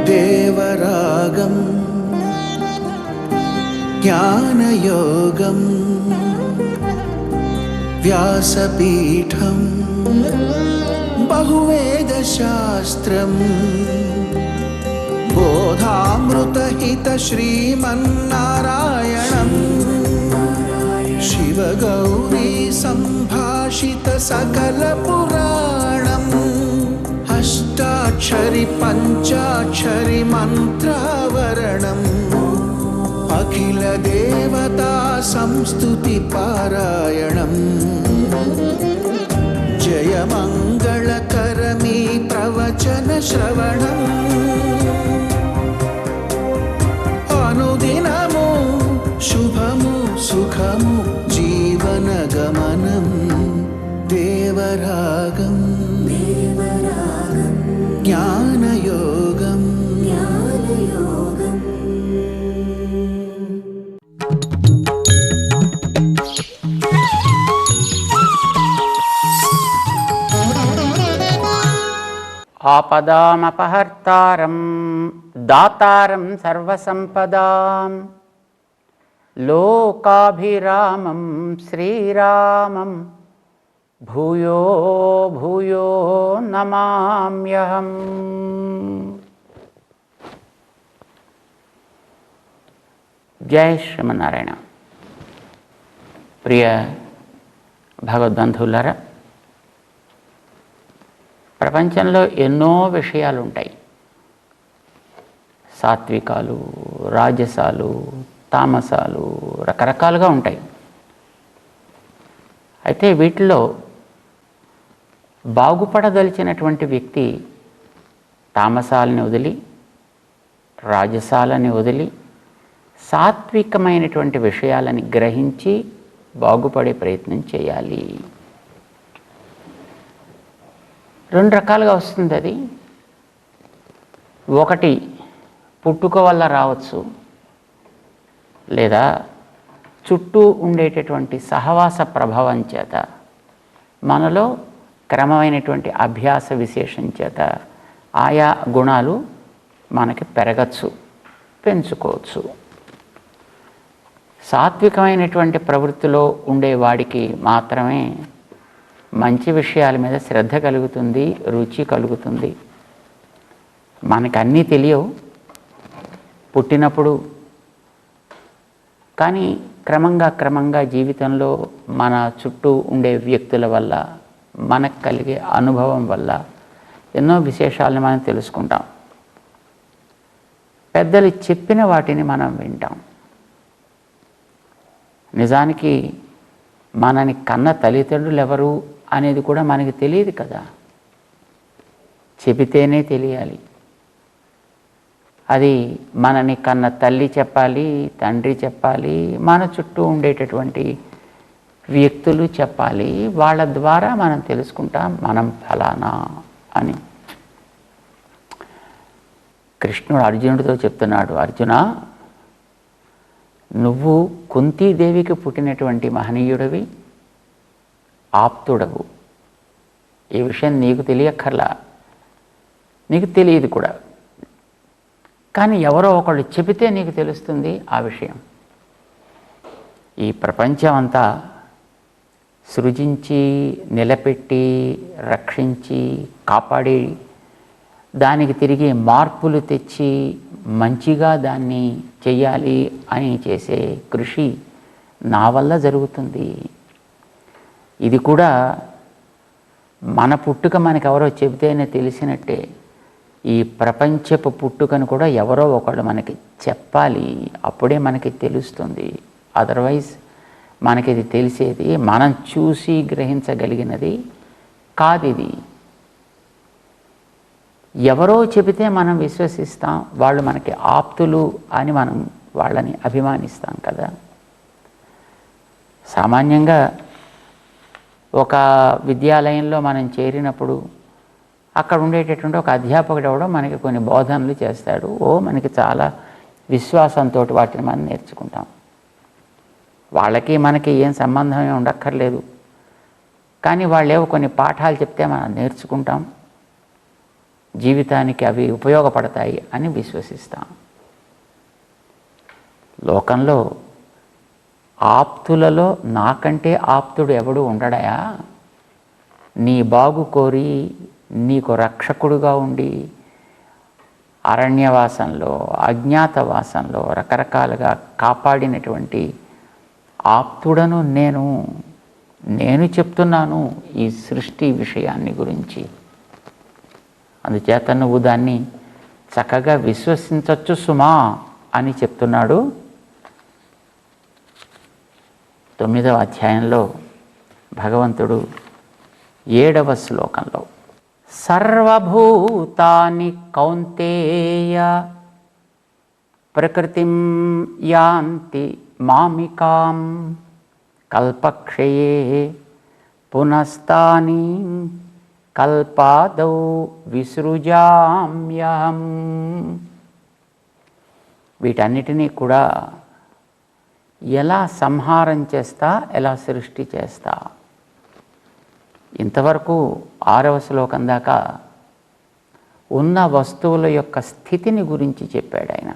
దేవరాగం జ్ఞానయోగం వ్యాసపీఠం బహువేదశాస్త్రం బోధామృతహిత శ్రీమన్నారాయణం శివగౌరీ సంభాషిత సకల పురాణం అష్టాక్షరి పంచాక్షరి మంత్రావరణం అఖిల దేవతా సంస్తుతి పారాయణం జయమంగళకరమీ ప్రవచన శ్రవణం అనుదినము శుభము సుఖము జీవన గమనం దేవరాగం జ్ఞానయోగం ఆపదామపహర్తారం దాతారం సర్వసంపదాం లోకాభిరామం శ్రీరామం భూయో భూయో నమామ్యహం. జై శ్రీమన్నారాయణ. ప్రియ భగవద్బంధువులారా, ప్రపంచంలో ఎన్నో విషయాలు ఉంటాయి. సాత్వికాలు, రాజసాలు, తామసాలు రకరకాలుగా ఉంటాయి. అయితే వీటిలో బాగుపడదలిచినటువంటి వ్యక్తి తామసాలని వదిలి, రాజసాలని వదిలి, సాత్వికమైనటువంటి విషయాలని గ్రహించి బాగుపడే ప్రయత్నం చేయాలి. రెండు రకాలుగా వస్తుంది అది. ఒకటి పుట్టుక వల్ల రావచ్చు, లేదా చుట్టూ ఉండేటటువంటి సహవాస ప్రభావం చేత, మనలో క్రమమైనటువంటి అభ్యాస విశేషం చేత ఆయా గుణాలు మనకి పెరగచ్చు, పెంచుకోవచ్చు. సాత్వికమైనటువంటి ప్రవృత్తిలో ఉండేవాడికి మాత్రమే మంచి విషయాల మీద శ్రద్ధ కలుగుతుంది, రుచి కలుగుతుంది. మనకు అన్నీ తెలియవు పుట్టినప్పుడు, కానీ క్రమంగా జీవితంలో మన చుట్టూ ఉండే వ్యక్తుల వల్ల, మనకు కలిగే అనుభవం వల్ల ఎన్నో విశేషాలను మనం తెలుసుకుంటాం. పెద్దలు చెప్పిన వాటిని మనం వింటాం. నిజానికి మనని కన్న తల్లిదండ్రులు ఎవరు అనేది కూడా మనకి తెలియదు కదా, చెబితేనే తెలియాలి. అది మనని కన్న తల్లి చెప్పాలి, తండ్రి చెప్పాలి, మన చుట్టూ ఉండేటటువంటి వ్యక్తులు చెప్పాలి. వాళ్ళ ద్వారా మనం తెలుసుకుంటాం మనం ఫలానా అని. కృష్ణుడు అర్జునుడితో చెప్తున్నాడు, అర్జున, నువ్వు కుంతీదేవికి పుట్టినటువంటి మహనీయుడివి, ఆప్తుడవు. ఈ విషయం నీకు తెలియక్కర్లా, నీకు తెలియదు కూడా. కానీ ఎవరో ఒకళ్ళు చెబితే నీకు తెలుస్తుంది ఆ విషయం. ఈ ప్రపంచం అంతా సృజించి, నిలబెట్టి, రక్షించి, కాపాడి, దానికి తిరిగి మార్పులు తెచ్చి మంచిగా దాన్ని చెయ్యాలి అని చేసే కృషి నా వల్ల జరుగుతుంది. ఇది కూడా మన పుట్టుక మనకెవరో చెబితేనే తెలిసినట్టే, ఈ ప్రపంచపు పుట్టుకను కూడా ఎవరో ఒకళ్ళు మనకి చెప్పాలి, అప్పుడే మనకి తెలుస్తుంది. అదర్వైజ్ మనకి ఇది తెలిసేది మనం చూసి గ్రహించగలిగినది కాదు. ఇది ఎవరో చెబితే మనం విశ్వసిస్తాం, వాళ్ళు మనకి ఆప్తులు అని మనం వాళ్ళని అభిమానిస్తాం కదా. సామాన్యంగా ఒక విద్యాలయంలో మనం చేరినప్పుడు అక్కడ ఉండేటటువంటి ఒక అధ్యాపకుడు ఎవడో మనకి కొన్ని బోధనలు చేస్తాడు. మనకి చాలా విశ్వాసంతో వాటిని మనం నేర్చుకుంటాం. వాళ్ళకి మనకి ఏం సంబంధమే ఉండక్కర్లేదు, కానీ వాళ్ళేవో కొన్ని పాఠాలు చెప్తే మనం నేర్చుకుంటాం. జీవితానికి అవి ఉపయోగపడతాయి అని విశ్వసిస్తాం. లోకంలో ఆప్తులలో నాకంటే ఆప్తుడు ఎవడు ఉండడయా? నీ బాగు కోరి నీకు రక్షకుడుగా ఉండి అరణ్యవాసంలో, అజ్ఞాతవాసంలో రకరకాలుగా కాపాడినటువంటి ఆప్తుడను నేను చెప్తున్నాను ఈ సృష్టి విషయాన్ని గురించి. అందుచేత నువ్వు దాన్ని చక్కగా విశ్వసించవచ్చు సుమా అని చెప్తున్నాడు 9వ అధ్యాయంలో భగవంతుడు 7వ శ్లోకంలో. సర్వభూతాని కౌంతేయ ప్రకృతిం యాంతి మామికాం కల్పక్షయే పునస్తాని కల్పాదౌ విసృజామ్యహం. వీటన్నిటినీ కూడా ఎలా సంహారం చేస్తా, ఎలా సృష్టి చేస్తా. ఇంతవరకు 6వ శ్లోకం దాకా ఉన్న వస్తువుల యొక్క స్థితిని గురించి చెప్పాడు ఆయన.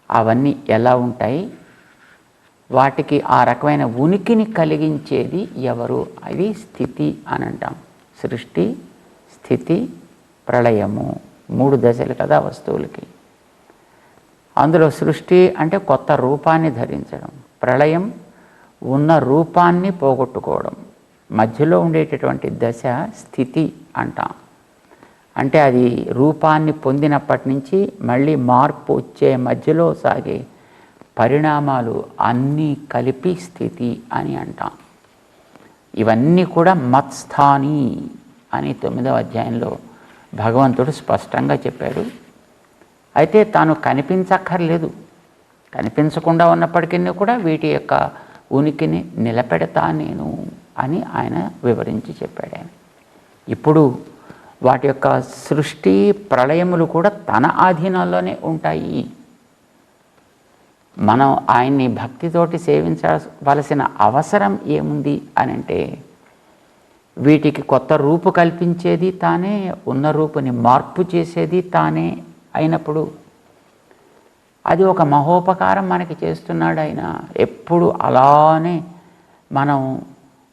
అవన్నీ ఎలా ఉంటాయి, వాటికి ఆ రకమైన ఉనికిని కలిగించేది ఎవరు, అది స్థితి అని అంటాం. సృష్టి, స్థితి, ప్రళయము 3 దశలు కదా వస్తువులకి. అందులో సృష్టి అంటే కొత్త రూపాన్ని ధరించడం, ప్రళయం ఉన్న రూపాన్ని పోగొట్టుకోవడం, మధ్యలో ఉండేటటువంటి దశ స్థితి అంటాం. అంటే అది రూపాన్ని పొందినప్పటి నుంచి మళ్ళీ మార్పు వచ్చే మధ్యలో సాగే పరిణామాలు అన్నీ కలిపి స్థితి అని అంటాం. ఇవన్నీ కూడా మత్స్థాని అని 9వ అధ్యాయంలో భగవంతుడు స్పష్టంగా చెప్పాడు. అయితే తాను కనిపించక్కర్లేదు, కనిపించకుండా ఉన్నప్పటికీ కూడా వీటి యొక్క ఉనికిని నిలబెడతా నేను అని ఆయన వివరించి చెప్పాడు. ఆయన ఇప్పుడు వాటి యొక్క సృష్టి ప్రళయములు కూడా తన ఆధీనంలోనే ఉంటాయి. మనం ఆయన్ని భక్తితోటి సేవించవలసిన అవసరం ఏముంది అని అంటే, వీటికి కొత్త రూపు కల్పించేది తానే, ఉన్న రూపుని మార్పు చేసేది తానే అయినప్పుడు అది ఒక మహోపకారం మనకి చేస్తున్నాడు ఆయన. ఎప్పుడు అలానే మనం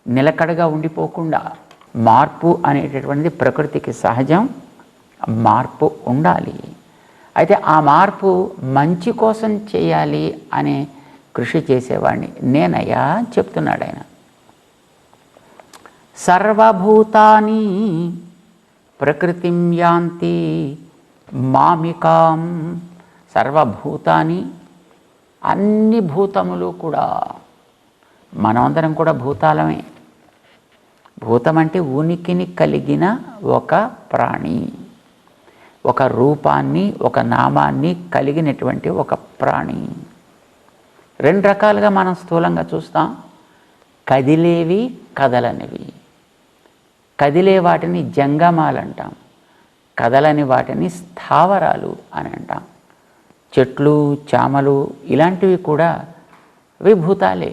నిలకడగా ఉండిపోకుండా, మార్పు అనేటటువంటిది ప్రకృతికి సహజం, మార్పు ఉండాలి. అయితే ఆ మార్పు మంచి కోసం చేయాలి అనే కృషి చేసేవాడిని నేనయ్యా చెప్తున్నాడు ఆయన. సర్వభూతాని ప్రకృతిం యాంతి మామికాం. సర్వభూతాని అన్ని భూతములు కూడా, మనమందరం కూడా భూతాలమే. భూతం అంటే ఉనికిని కలిగిన ఒక ప్రాణి, ఒక రూపాన్ని, ఒక నామాన్ని కలిగినటువంటి ఒక ప్రాణి. 2 రకాలుగా మనం స్థూలంగా చూస్తాం, కదిలేవి, కదలనివి. కదిలే వాటిని జంగమాలు అంటాం, కదలని వాటిని స్థావరాలు అని అంటాం. చెట్లు, చామలు ఇలాంటివి కూడా విభూతాలే.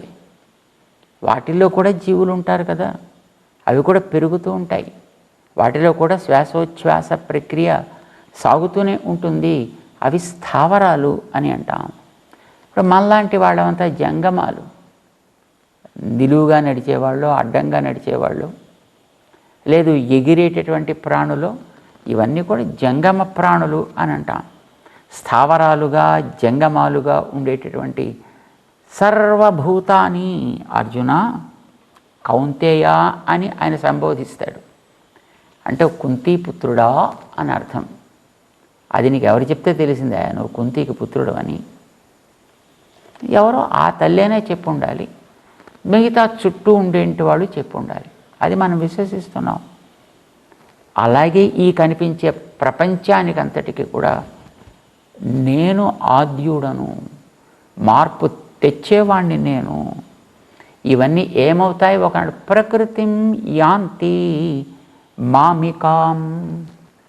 వాటిల్లో కూడా జీవులు ఉంటారు కదా, అవి కూడా పెరుగుతూ ఉంటాయి. వాటిలో కూడా శ్వాసోచ్ఛ్వాస ప్రక్రియ సాగుతూనే ఉంటుంది. అవి స్థావరాలు అని అంటాం. ఇప్పుడు మనలాంటి వాళ్ళంతా జంగమాలు, నిలువుగా నడిచేవాళ్ళు, అడ్డంగా నడిచేవాళ్ళు, లేదు ఎగిరేటటువంటి ప్రాణులు, ఇవన్నీ కూడా జంగమ ప్రాణులు అని అంటాం. స్థావరాలుగా జంగమాలుగా ఉండేటటువంటి సర్వభూతాని అర్జున కౌంతేయ అని ఆయన సంబోధిస్తాడు. అంటే కుంతీపుత్రుడా అని అర్థం. అది నీకు ఎవరు చెప్తే తెలిసిందా నువ్వు కుంతికి పుత్రుడు అని? ఎవరో ఆ తల్లేనే చెప్పు ఉండాలి, మిగతా చుట్టూ ఉండేంటి వాళ్ళు చెప్పు ఉండాలి. అది మనం విశ్వసిస్తున్నాం. అలాగే ఈ కనిపించే ప్రపంచానికంతటికి కూడా నేను ఆద్యుడను, మార్పు తెచ్చేవాణ్ణి నేను. ఇవన్నీ ఏమవుతాయి? ఒకనాడు ప్రకృతిం యాంతి మామికాం.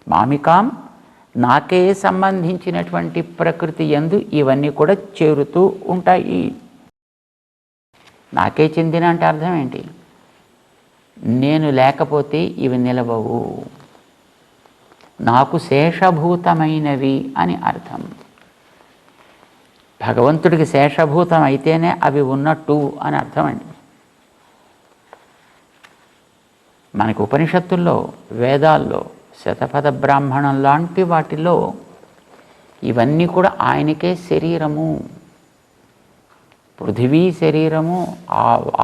మామికాం నాకే సంబంధించినటువంటి ప్రకృతి యందు ఇవన్నీ కూడా చేరుతూ ఉంటాయి. నాకే చెందిన అంటే అర్థం ఏంటి? నేను లేకపోతే ఇవి నిలవవు. నాకు శేషభూతమైనవి అని అర్థం. భగవంతుడికి శేషభూతం అయితేనే అవి ఉన్నట్టు అని అర్థం అండి. మనకు ఉపనిషత్తుల్లో, వేదాల్లో, శతపథ బ్రాహ్మణం లాంటి వాటిలో ఇవన్నీ కూడా ఆయనకే శరీరము. పృథివీ శరీరము,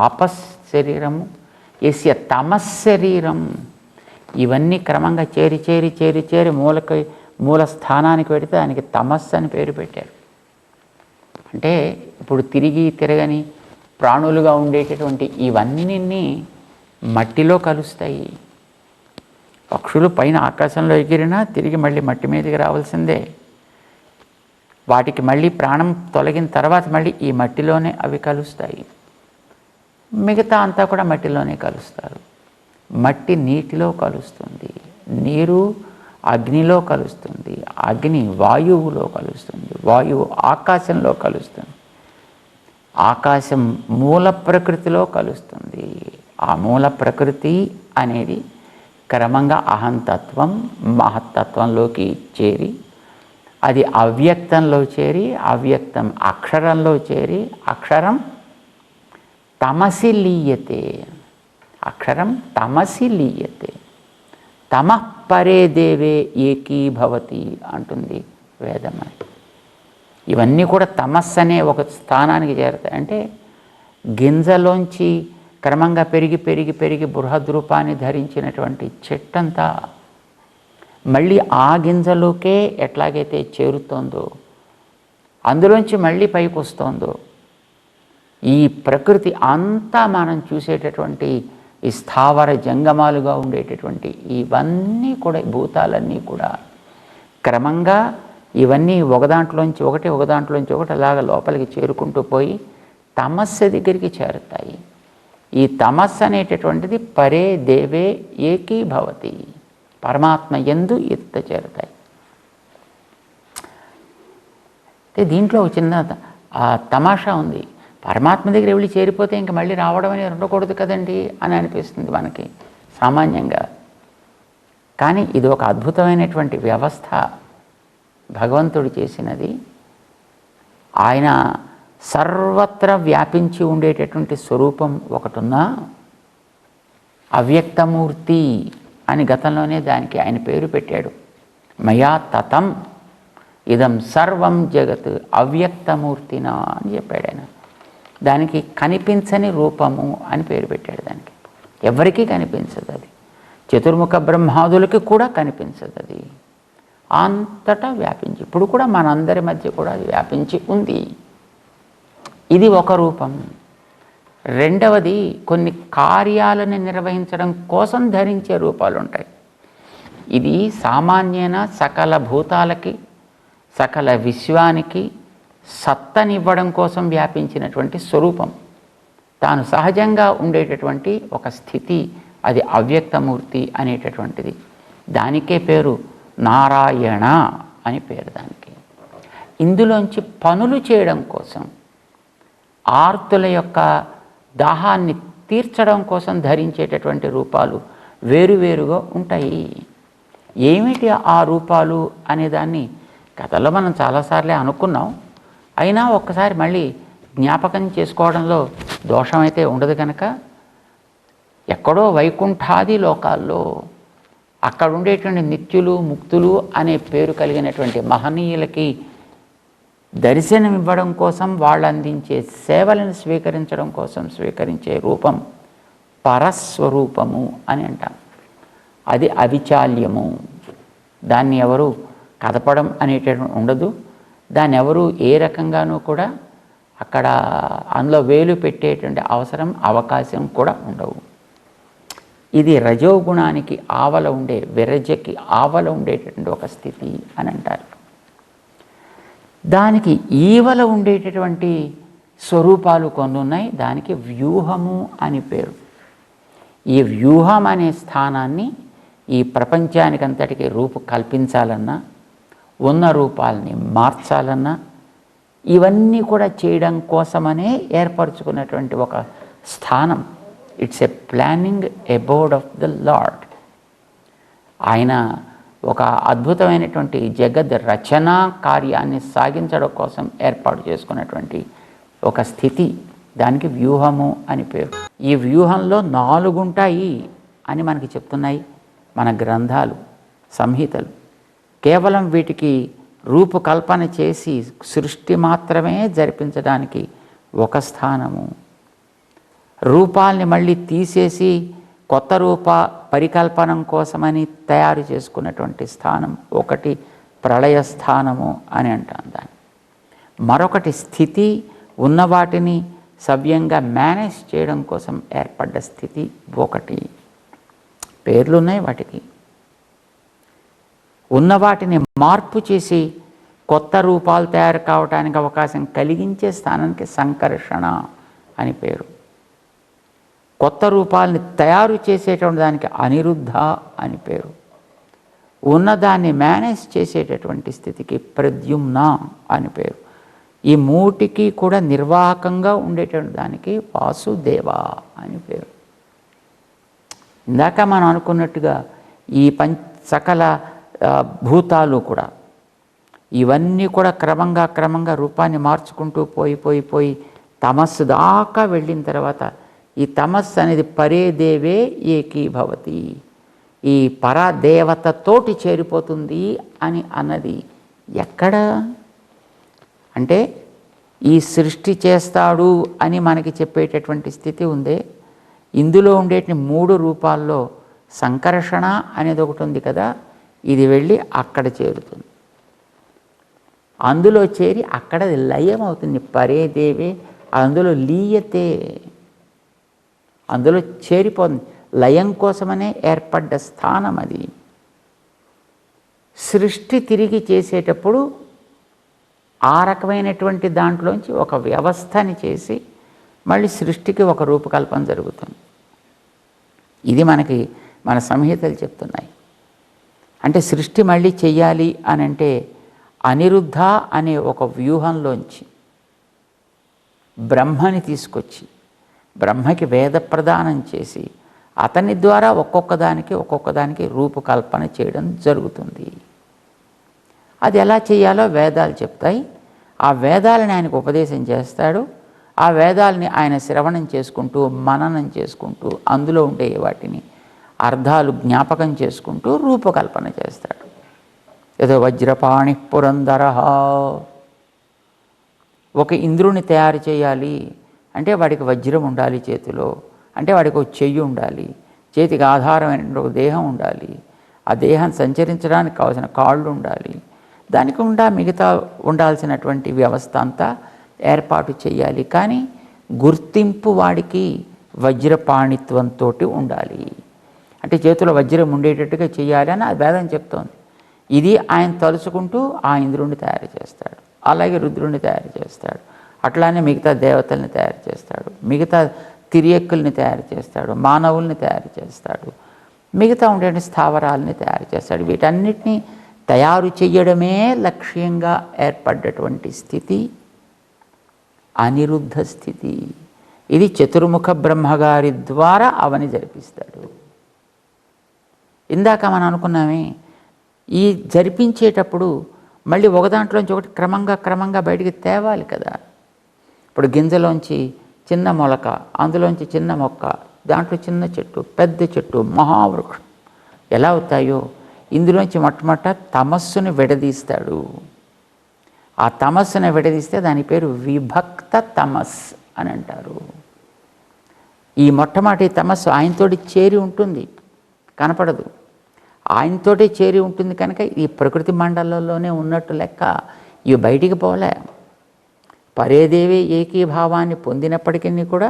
ఆపస్ శరీరము, యస్య తమశ్శరీరం. ఇవన్నీ క్రమంగా చేరి చేరి చేరి చేరి మూల స్థానానికి పెడితే దానికి తమస్సు అని పేరు పెట్టారు. అంటే ఇప్పుడు తిరగని ప్రాణులుగా ఉండేటటువంటి ఇవన్నీ మట్టిలో కలుస్తాయి. పక్షులు పైన ఆకాశంలో ఎగిరినా తిరిగి మళ్ళీ మట్టి మీదకి రావాల్సిందే. వాటికి మళ్ళీ ప్రాణం తొలగిన తర్వాత మళ్ళీ ఈ మట్టిలోనే అవి కలుస్తాయి. మిగతా అంతా కూడా మట్టిలోనే కలుస్తారు. మట్టి నీటిలో కలుస్తుంది, నీరు అగ్నిలో కలుస్తుంది, అగ్ని వాయువులో కలుస్తుంది, వాయువు ఆకాశంలో కలుస్తుంది, ఆకాశం మూల ప్రకృతిలో కలుస్తుంది. ఆ మూల ప్రకృతి అనేది క్రమంగా అహంతత్వం మహత్తత్వంలోకి చేరి, అది అవ్యక్తంలో చేరి, అవ్యక్తం అక్షరంలో చేరి, అక్షరం తమసి లీయతే, అక్షరం తమసి లీయతే, తమః పరే దేవే ఏకీభవతి అంటుంది వేదం. ఇవన్నీ కూడా తమస్సు అనే ఒక స్థానానికి చేరుతాయి. అంటే గింజలోంచి క్రమంగా పెరిగి పెరిగి పెరిగి బృహద్రూపాన్ని ధరించినటువంటి చెట్టంతా మళ్ళీ ఆ గింజలోకే ఎట్లాగైతే చేరుతోందో, అందులోంచి మళ్ళీ పైకి వస్తోందో, ఈ ప్రకృతి అంతా మనం చూసేటటువంటి ఈ స్థావర జంగమాలుగా ఉండేటటువంటి ఇవన్నీ కూడా, భూతాలన్నీ కూడా క్రమంగా ఇవన్నీ ఒకదాంట్లోంచి ఒకటి అలాగా లోపలికి చేరుకుంటూ పోయి తమస్సు దగ్గరికి చేరుతాయి. ఈ తమస్సు అనేటటువంటిది పరే దేవే ఏకీభవతి, పరమాత్మ యందు ఎత్త చేరుతాయి. దీంట్లో ఒక చిన్న తమాషా ఉంది. పరమాత్మ దగ్గర వెళ్ళి చేరిపోతే ఇంక మళ్ళీ రావడం అనేది ఉండకూడదు కదండి అని అనిపిస్తుంది మనకి సామాన్యంగా. కానీ ఇది ఒక అద్భుతమైనటువంటి వ్యవస్థ భగవంతుడు చేసినది. ఆయన సర్వత్రా వ్యాపించి ఉండేటటువంటి స్వరూపం ఒకటున్నా, అవ్యక్తమూర్తి అని గతంలోనే దానికి ఆయన పేరు పెట్టాడు. మయా తతం ఇదం సర్వం జగత్ అవ్యక్తమూర్తినా అని చెప్పాడు ఆయన. దానికి కనిపించని రూపము అని పేరు పెట్టాడు. దానికి ఎవరికీ కనిపించదు అది, చతుర్ముఖ బ్రహ్మాదులకి కూడా కనిపించదు అది. అంతటా వ్యాపించి ఇప్పుడు కూడా మనందరి మధ్య కూడా అది వ్యాపించి ఉంది. ఇది ఒక రూపం. రెండవది, కొన్ని కార్యాలను నిర్వహించడం కోసం ధరించే రూపాలు ఉంటాయి. ఇది సామాన్యన సకల భూతాలకి, సకల విశ్వానికి సత్తనివ్వడం కోసం వ్యాపించినటువంటి స్వరూపం. తాను సహజంగా ఉండేటటువంటి ఒక స్థితి, అది అవ్యక్తమూర్తి అనేటటువంటిది. దానికే పేరు నారాయణ అని పేరు దానికి. ఇందులోంచి పనులు చేయడం కోసం, ఆర్తుల యొక్క దాహాన్ని తీర్చడం కోసం ధరించేటటువంటి రూపాలు వేరువేరుగా ఉంటాయి. ఏమిటి ఆ రూపాలు అనేదాన్ని కథలో మనం చాలాసార్లే అనుకున్నాం. అయినా ఒక్కసారి మళ్ళీ జ్ఞాపకం చేసుకోవడంలో దోషమైతే ఉండదు కనుక, ఎక్కడో వైకుంఠాది లోకాల్లో అక్కడ ఉండేటువంటి నిత్యులు ముక్తులు అనే పేరు కలిగినటువంటి మహనీయులకి దర్శనమివ్వడం కోసం, వాళ్ళు అందించే సేవలను స్వీకరించడం కోసం స్వీకరించే రూపం పరస్వరూపము అని అంటాం. అది అవిచాల్యము. దాన్ని ఎవరు కదపడం అనేటటువంటి ఉండదు. దాన్ని ఎవరు ఏ రకంగానూ కూడా అక్కడ అందులో వేలు పెట్టేటువంటి అవసరం, అవకాశం కూడా ఉండవు. ఇది రజోగుణానికి ఆవల ఉండే, విరజకి ఆవల ఉండేటటువంటి ఒక స్థితి అని అంటారు. దానికి ఈవల ఉండేటటువంటి స్వరూపాలు కొన్ని ఉన్నాయి. దానికి వ్యూహము అని పేరు. ఈ వ్యూహం అనే స్థానాన్ని ఈ ప్రపంచానికంతటికీ రూపు కల్పించాలన్నా, ఉన్న రూపాలని మార్చాలన్నా, ఇవన్నీ కూడా చేయడం కోసమనే ఏర్పరచుకున్నటువంటి ఒక స్థానం. It's a planning abode of the lord. ఆయన ఒక అద్భుతమైనటువంటి జగద్ రచనా కార్యాన్ని సాగించడం కోసం ఏర్పాటు చేసుకున్నటువంటి ఒక స్థితి, దానికి వ్యూహము అని పేరు. ఈ వ్యూహంలో 4 ఉంటాయి అని మనకి చెప్తున్నాయి మన గ్రంథాలు, సంహితలు. కేవలం వీటికి రూపకల్పన చేసి సృష్టి మాత్రమే జరిపించడానికి ఒక స్థానము, రూపాల్ని మళ్ళీ తీసేసి కొత్త రూప పరికల్పనం కోసమని తయారు చేసుకున్నటువంటి స్థానం ఒకటి ప్రళయ స్థానము అని అంటాం దాన్ని. మరొకటి స్థితి, ఉన్న వాటిని సవ్యంగా మేనేజ్ చేయడం కోసం ఏర్పడ్డ స్థితి ఒకటి. పేర్లు ఉన్నాయి వాటికి. ఉన్న వాటిని మార్పు చేసి కొత్త రూపాలు తయారు కావడానికి అవకాశం కలిగించే స్థానానికి సంకర్షణ అని పేరు. కొత్త రూపాలని తయారు చేసేటువంటి దానికి అనిరుద్ధ అని పేరు. ఉన్నదాన్ని మేనేజ్ చేసేటటువంటి స్థితికి ప్రద్యుమ్న అని పేరు. ఈ మూటికి కూడా నిర్వాహకంగా ఉండేటువంటి దానికి వాసుదేవ అని పేరు. ఇందాక మనం అనుకున్నట్టుగా ఈ సకల భూతాలు కూడా, ఇవన్నీ కూడా క్రమంగా రూపాన్ని మార్చుకుంటూ పోయి తమస్సు దాకా వెళ్ళిన తర్వాత ఈ తమస్సు అనేది పరేదేవే ఏకీభవతి, ఈ పరదేవతతోటి చేరిపోతుంది అని అన్నది ఎక్కడ అంటే ఈ సృష్టి చేస్తాడు అని మనకి చెప్పేటటువంటి స్థితి ఉందే, ఇందులో ఉండేటి 3 రూపాల్లో సంకర్షణ అనేది ఒకటి ఉంది కదా, ఇది వెళ్ళి అక్కడ చేరుతుంది. అందులో చేరి అక్కడ లయం అవుతుంది. పరేదేవే, అందులో లీయతే, అందులో చేరిపోతుంది. లయం కోసమనే ఏర్పడ్డ స్థానం అది. సృష్టి తిరిగి చేసేటప్పుడు ఆ రకమైనటువంటి దాంట్లోంచి ఒక వ్యవస్థని చేసి మళ్ళీ సృష్టికి ఒక రూపకల్పన జరుగుతుంది. ఇది మనకి మన సంహితలు చెప్తున్నాయి. అంటే సృష్టి మళ్ళీ చెయ్యాలి అని అంటే అనిరుద్ధ అనే ఒక వ్యూహంలోంచి బ్రహ్మని తీసుకొచ్చి బ్రహ్మకి వేద ప్రదానం చేసి అతని ద్వారా ఒక్కొక్కదానికి రూపకల్పన చేయడం జరుగుతుంది. అది ఎలా చేయాలో వేదాలు చెప్తాయి. ఆ వేదాలని ఆయనకు ఉపదేశం చేస్తాడు. ఆ వేదాలని ఆయన శ్రవణం చేసుకుంటూ మననం చేసుకుంటూ అందులో ఉండే వాటిని అర్థాలు జ్ఞాపకం చేసుకుంటూ రూపకల్పన చేస్తాడు. ఏదో వజ్రపాణి పురంధర, ఒక ఇంద్రుని తయారు చేయాలి అంటే వాడికి వజ్రం ఉండాలి చేతిలో, అంటే వాడికి ఒక చెయ్యి ఉండాలి, చేతికి ఆధారమైన ఒక దేహం ఉండాలి, ఆ దేహం సంచరించడానికి కావాల్సిన కాళ్ళు ఉండాలి, దానికి మిగతా ఉండాల్సినటువంటి వ్యవస్థ అంతా ఏర్పాటు చేయాలి. కానీ గుర్తింపు వాడికి వజ్రపాణిత్వంతో ఉండాలి. అంటే చేతిలో వజ్రం ఉండేటట్టుగా చేయాలి అని ఆ వేదం చెప్తోంది. ఇది ఆయన తలుచుకుంటూ ఆ ఇంద్రుడిని తయారు చేస్తాడు, అలాగే రుద్రుడిని తయారు చేస్తాడు, అట్లానే మిగతా దేవతల్ని తయారు చేస్తాడు, మిగతా తిరియక్కుల్ని తయారు చేస్తాడు, మానవుల్ని తయారు చేస్తాడు, మిగతా ఉండే స్థావరాలని తయారు చేస్తాడు. వీటన్నిటినీ తయారు చేయడమే లక్ష్యంగా ఏర్పడ్డటువంటి స్థితి అనిరుద్ధ స్థితి. ఇది చతుర్ముఖ బ్రహ్మగారి ద్వారా అవని జరిపిస్తాడు. ఇందాక మనం అనుకున్నామే, ఈ జరిపించేటప్పుడు మళ్ళీ ఒక దాంట్లోంచి ఒకటి క్రమంగా బయటికి తేవాలి కదా. ఇప్పుడు గింజలోంచి చిన్న మొలక, అందులోంచి చిన్న మొక్క, దాంట్లో చిన్న చెట్టు, పెద్ద చెట్టు, మహావృక్షం ఎలా అవుతాయో ఇందులోంచి మొట్టమొదట తమస్సుని విడదీస్తాడు. ఆ తమస్సుని విడదీస్తే దాని పేరు విభక్త తమస్ అని అంటారు. ఈ మొట్టమొదటి తమస్సు ఆయనతోటి చేరి ఉంటుంది, కనపడదు. ఆయనతోటే చేరి ఉంటుంది కనుక ఈ ప్రకృతి మండలంలోనే ఉన్నట్టు లెక్క, ఇవి బయటికి పోలే. పరేదేవి ఏకీభావాన్ని పొందినప్పటికీ కూడా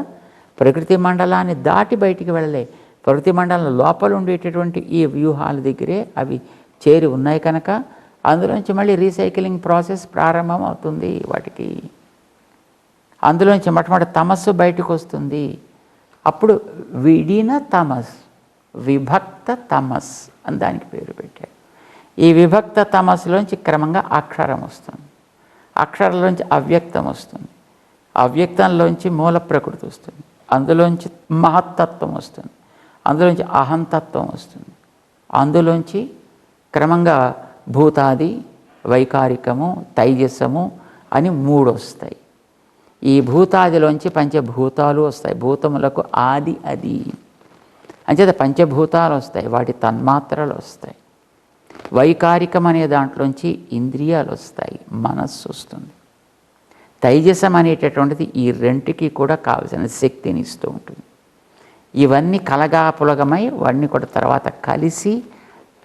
ప్రకృతి మండలాన్ని దాటి బయటికి వెళ్ళలే. ప్రకృతి మండలం లోపల ఉండేటటువంటి ఈ వ్యూహాల దగ్గరే అవి చేరి ఉన్నాయి కనుక అందులోంచి మళ్ళీ రీసైక్లింగ్ ప్రాసెస్ ప్రారంభం అవుతుంది వాటికి. అందులోంచి మొట్టమొదటి తమస్సు బయటకు వస్తుంది. అప్పుడు విడిన తమస్, విభక్త తమస్ అని దానికి పేరు పెట్టారు. ఈ విభక్త తమస్సులోంచి క్రమంగా అక్షరం వస్తుంది, అక్షరంలోంచి అవ్యక్తం వస్తుంది, అవ్యక్తంలోంచి మూల ప్రకృతి వస్తుంది, అందులోంచి మహత్తత్వం వస్తుంది, అందులోంచి అహంతత్వం వస్తుంది, అందులోంచి క్రమంగా భూతాది, వైకారికము, తైజసము అని 3 వస్తాయి. ఈ భూతాదిలోంచి పంచభూతాలు వస్తాయి. భూతములకు ఆది అది. అంచేత పంచభూతాలు వస్తాయి, వాటి తన్మాత్రలు వస్తాయి. వైకారికం అనే దాంట్లోంచి ఇంద్రియాలు వస్తాయి, మనస్సు వస్తుంది. తైజసం అనేటటువంటిది ఈ రెంటికి కూడా కావలసిన శక్తిని ఇస్తూ ఉంటుంది. ఇవన్నీ కలగాపులగమై వాడిని కూడా తర్వాత కలిసి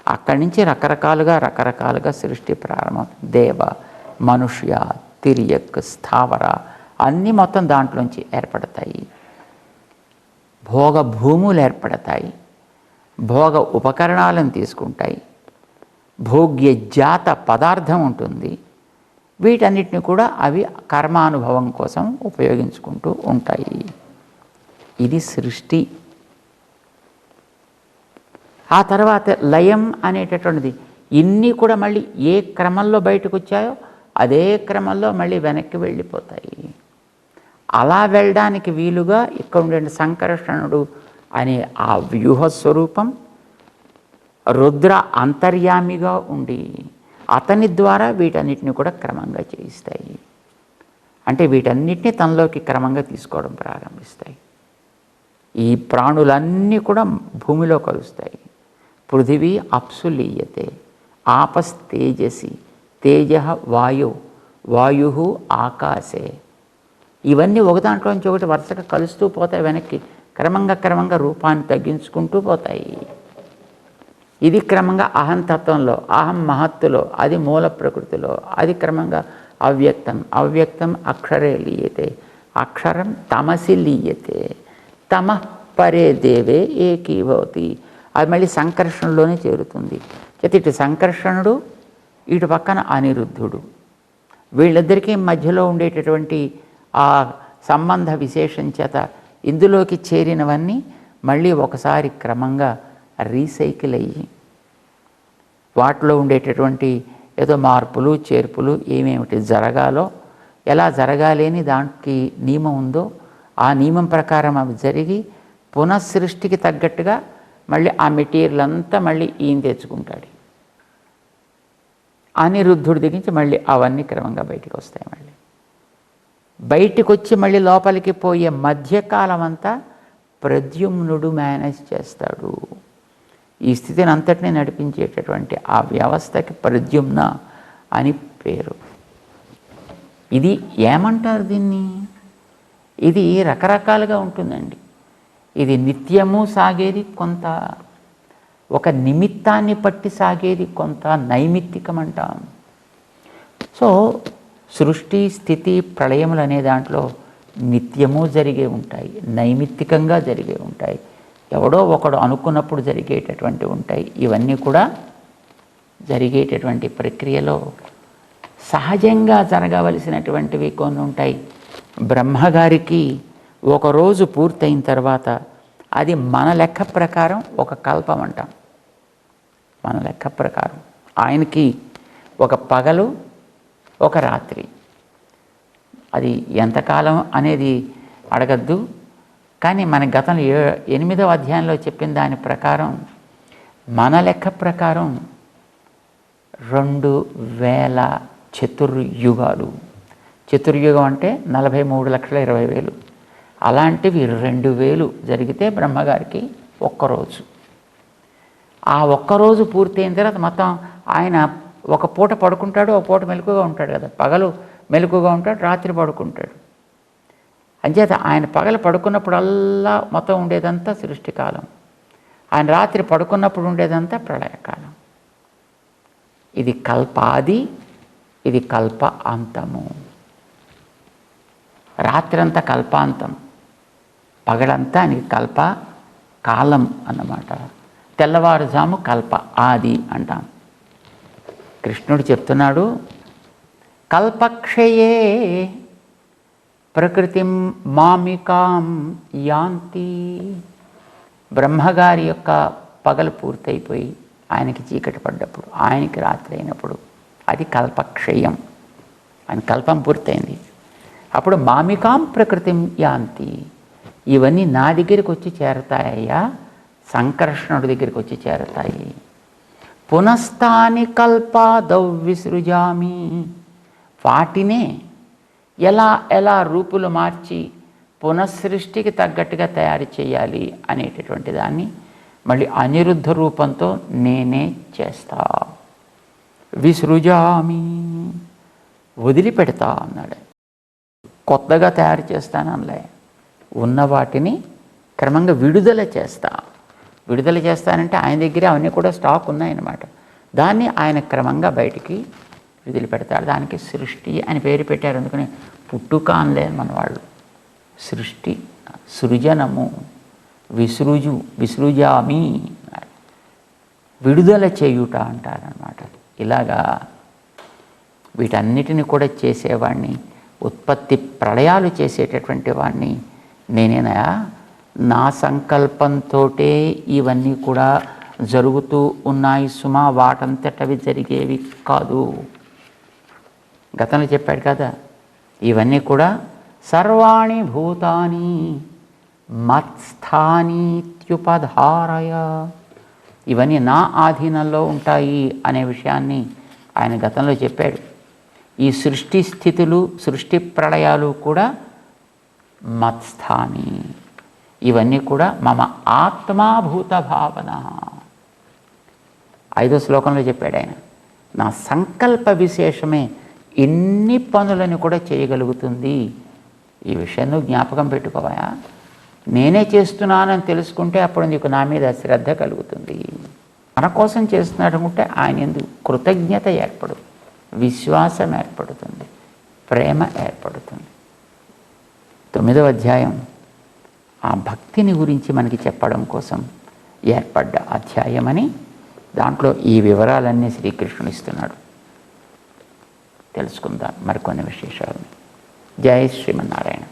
అక్కడి నుంచి రకరకాలుగా సృష్టి ప్రారంభం. దేవ, మనుష్య, తిరియక్, స్థావర అన్నీ మొత్తం దాంట్లోంచి ఏర్పడతాయి. భోగ భూములు ఏర్పడతాయి, భోగ ఉపకరణాలను తీసుకుంటాయి, భోగ్య జాత పదార్థం ఉంటుంది. వీటన్నిటిని కూడా అవి కర్మానుభవం కోసం ఉపయోగించుకుంటూ ఉంటాయి. ఇది సృష్టి. ఆ తర్వాత లయం అనేటటువంటిది. ఇన్ని కూడా మళ్ళీ ఏ క్రమంలో బయటకు వచ్చాయో అదే క్రమంలో మళ్ళీ వెనక్కి వెళ్ళిపోతాయి. అలా వెళ్ళడానికి వీలుగా ఇక్కడ ఉండే సంకర్షణుడు అనే ఆ వ్యూహ స్వరూపం రుద్ర అంతర్యామిగా ఉండి అతని ద్వారా వీటన్నిటిని కూడా క్రమంగా చేయిస్తాయి. అంటే వీటన్నిటిని తనలోకి క్రమంగా తీసుకోవడం ప్రారంభిస్తాయి. ఈ ప్రాణులన్నీ కూడా భూమిలో కలుస్తాయి. పృథివీ అప్సు లీయతే, ఆపస్తేజసి, తేజ వాయు, వాయు ఆకాశే. ఇవన్నీ ఒకదాంట్లోంచి ఒకటి వరుసగా కలుస్తూ పోతాయి. వెనక్కి క్రమంగా రూపాన్ని తగ్గించుకుంటూ పోతాయి. ఇది క్రమంగా అహంతత్వంలో, అహం మహత్తులో, అది మూల ప్రకృతిలో, అది క్రమంగా అవ్యక్తం అక్షరే లీయతే, అక్షరం తమసి లీయతే, తమః పరే దేవే ఏకీభవతి. అది మళ్ళీ సంకర్షణలోనే చేరుతుంది. ఇటు సంకర్షణుడు, ఇటు పక్కన అనిరుద్ధుడు, వీళ్ళిద్దరికీ మధ్యలో ఉండేటటువంటి ఆ సంబంధ విశేషం చేత ఇందులోకి చేరినవన్నీ మళ్ళీ ఒకసారి క్రమంగా రీసైకిల్ అయ్యి వాటిలో ఉండేటటువంటి ఏదో మార్పులు చేర్పులు ఏమేమిటి జరగాలో, ఎలా జరగాలేని దానికి నియమం ఉందో ఆ నియమం ప్రకారం అవి జరిగి పునఃసృష్టికి తగ్గట్టుగా మళ్ళీ ఆ మెటీరియల్ అంతా మళ్ళీ ఈయన తెచ్చుకుంటాడు. అనిరుద్ధుడి దగ్గరించి మళ్ళీ అవన్నీ క్రమంగా బయటికి వస్తాయి. మళ్ళీ బయటికి వచ్చి మళ్ళీ లోపలికి పోయే మధ్యకాలం అంతా ప్రద్యుమ్నుడు మేనేజ్ చేస్తాడు. ఈ స్థితిని అంతటినీ నడిపించేటటువంటి ఆ వ్యవస్థకి ప్రద్యుమ్న అని పేరు. ఇది ఏమంటారు దీన్ని? ఇది రకరకాలుగా ఉంటుందండి. ఇది నిత్యము సాగేది కొంత, ఒక నిమిత్తాన్ని పట్టి సాగేది కొంత, నైమిత్తికం అంటాం. సో సృష్టి స్థితి ప్రళయములు అనే దాంట్లో నిత్యము జరిగే ఉంటాయి, నైమిత్తికంగా జరిగే ఉంటాయి, ఎవడో ఒకడు అనుకున్నప్పుడు జరిగేటటువంటి ఉంటాయి. ఇవన్నీ కూడా జరిగేటటువంటి ప్రక్రియలో సహజంగా జరగవలసినటువంటివి కొన్ని ఉంటాయి. బ్రహ్మగారికి ఒకరోజు పూర్తయిన తర్వాత అది మన లెక్క ప్రకారం ఒక కల్పం అంటాం. మన లెక్క ప్రకారం ఆయనకి ఒక పగలు ఒక రాత్రి. అది ఎంతకాలం అనేది అడగద్దు, కానీ మన గతంలో 8వ అధ్యాయంలో చెప్పిన దాని ప్రకారం మన లెక్క ప్రకారం 2000 చతుర్యుగాలు. చతుర్యుగం అంటే 43,20,000. అలాంటివి 2000 జరిగితే బ్రహ్మగారికి ఒక్కరోజు. ఆ ఒక్కరోజు పూర్తయిన తర్వాత మొత్తం ఆయన ఒక పూట పడుకుంటాడు, ఒక పూట మెలకుగా ఉంటాడు కదా. పగలు మెలకుగా ఉంటాడు, రాత్రి పడుకుంటాడు. అంచేత ఆయన పగలు పడుకున్నప్పుడల్లా మొత్తం ఉండేదంతా సృష్టికాలం, ఆయన రాత్రి పడుకున్నప్పుడు ఉండేదంతా ప్రళయకాలం. ఇది కల్పాది, ఇది కల్ప అంతము. రాత్రంతా కల్పాంతం, పగలంతా ఆయనకి కల్ప కాలం అన్నమాట. తెల్లవారుజాము కల్ప ఆది అంటాం. కృష్ణుడు చెప్తున్నాడు, కల్పక్షయే ప్రకృతిం మామికాం యాంతి. బ్రహ్మగారి యొక్క పగలు పూర్తయిపోయి ఆయనకి చీకటి పడ్డప్పుడు, ఆయనకి రాత్రి అయినప్పుడు అది కల్పక్షయం. ఆయన కల్పం పూర్తయింది. అప్పుడు మామికాం ప్రకృతిం యాంతి. ఇవన్నీ నా దగ్గరికి వచ్చి చేరతాయ్యా, సంకర్షణుడి దగ్గరికి వచ్చి చేరతాయి. పునస్తాని కల్పాదౌ విసృజామి, వాటినే ఎలా ఎలా రూపులు మార్చి పునఃసృష్టికి తగ్గట్టుగా తయారు చేయాలి అనేటటువంటి దాన్ని మళ్ళీ అనిరుద్ధ రూపంతో నేనే చేస్తా. విసృజామి, వదిలిపెడతా అన్నాడు. కొత్తగా తయారు చేస్తానలే, ఉన్న వాటిని క్రమంగా విడుదల చేస్తా. విడుదల చేస్తానంటే ఆయన దగ్గర అవన్నీ కూడా స్టాక్ ఉన్నాయన్నమాట. దాన్ని ఆయన క్రమంగా బయటికి వదిలిపెడతాడు. దానికి సృష్టి అని పేరు పెట్టారు. అందుకని పుట్టుక అనలేదు మన వాళ్ళు. సృష్టి, సృజనము, విసృజామి, విడుదల చేయుట అంటారనమాట. ఇలాగా వీటన్నిటిని కూడా చేసేవాడిని, ఉత్పత్తి ప్రళయాలు చేసేటటువంటి వాడిని నేనేనయా. నా సంకల్పంతో ఇవన్నీ కూడా జరుగుతూ ఉన్నాయి సుమా, వాటంతటవి జరిగేవి కాదు. గతంలో చెప్పాడు కదా, ఇవన్నీ కూడా సర్వాణి భూతాని మత్స్థానీత్యుపధారయ, ఇవన్నీ నా ఆధీనంలో ఉంటాయి అనే విషయాన్ని ఆయన గతంలో చెప్పాడు. ఈ సృష్టి స్థితులు, సృష్టి ప్రళయాలు కూడా మత్స్థాని, ఇవన్నీ కూడా మమ ఆత్మాభూత భావన. 5వ శ్లోకంలో చెప్పాడు ఆయన, నా సంకల్ప విశేషమే ఎన్ని పనులను కూడా చేయగలుగుతుంది. ఈ విషయంలో జ్ఞాపకం పెట్టుకోవా. నేనే చేస్తున్నానని తెలుసుకుంటే అప్పుడు నీకు నా మీద శ్రద్ధ కలుగుతుంది. మన కోసం చేస్తున్నాడు అనుకుంటే ఆయన ఎందుకు కృతజ్ఞత ఏర్పడుతుంది, విశ్వాసం ఏర్పడుతుంది, ప్రేమ ఏర్పడుతుంది. 9వ అధ్యాయం ఆ భక్తిని గురించి మనకి చెప్పడం కోసం ఏర్పడ్డ అధ్యాయమని దాంట్లో ఈ వివరాలన్నీ శ్రీకృష్ణుడు ఇస్తున్నాడు. తెలుసుకుందాం మరికొన్ని విశేషాలను. జై శ్రీమన్నారాయణ.